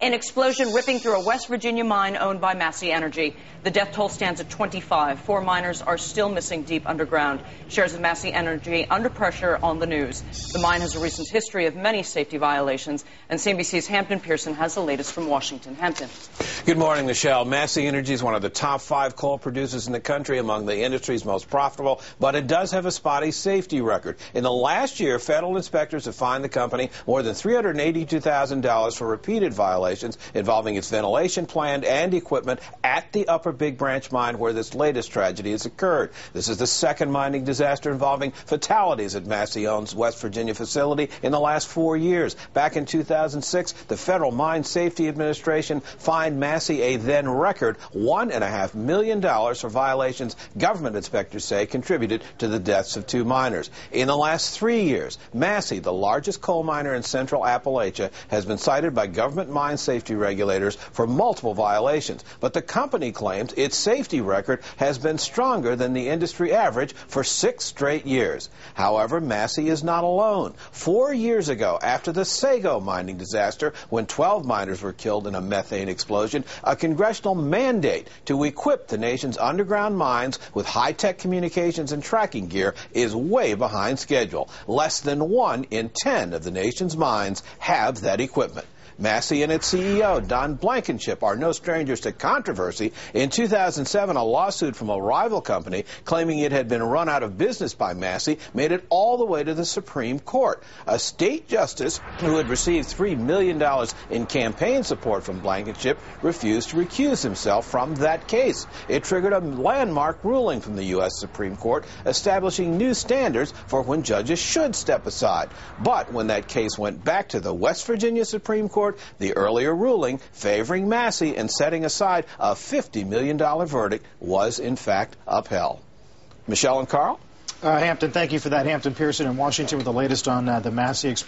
An explosion ripping through a West Virginia mine owned by Massey Energy. The death toll stands at 25. 4 miners are still missing deep underground. Shares of Massey Energy under pressure on the news. The mine has a recent history of many safety violations, and CNBC's Hampton Pearson has the latest from Washington. Hampton. Good morning, Michelle. Massey Energy is one of the top 5 coal producers in the country, among the industry's most profitable, but it does have a spotty safety record. In the last year, federal inspectors have fined the company more than $382,000 for repeated violations involving its ventilation plant and equipment at the Upper Big Branch mine where this latest tragedy has occurred. This is the second mining disaster involving fatalities at Massey-owned West Virginia facility in the last 4 years. Back in 2006, the Federal Mine Safety Administration fined Massey a then record $1.5 million for violations government inspectors say contributed to the deaths of 2 miners. In the last 3 years, Massey, the largest coal miner in central Appalachia, has been cited by government mine safety regulators for multiple violations. But the company claims its safety record has been stronger than the industry average for 6 straight years. However, Massey is not alone. 4 years ago, after the Sago mining disaster, when 12 miners were killed in a methane explosion, a congressional mandate to equip the nation's underground mines with high-tech communications and tracking gear is way behind schedule. Less than 1 in 10 of the nation's mines have that equipment. Massey and its CEO, Don Blankenship, are no strangers to controversy. In 2007, a lawsuit from a rival company claiming it had been run out of business by Massey made it all the way to the Supreme Court. A state justice who had received $3 million in campaign support from Blankenship refused to recuse himself from that case. It triggered a landmark ruling from the U.S. Supreme Court establishing new standards for when judges should step aside. But when that case went back to the West Virginia Supreme Court, the earlier ruling favoring Massey and setting aside a $50 million verdict was, in fact, upheld. Michelle and Carl? Hampton, thank you for that. Hampton Pearson in Washington with the latest on the Massey explosion.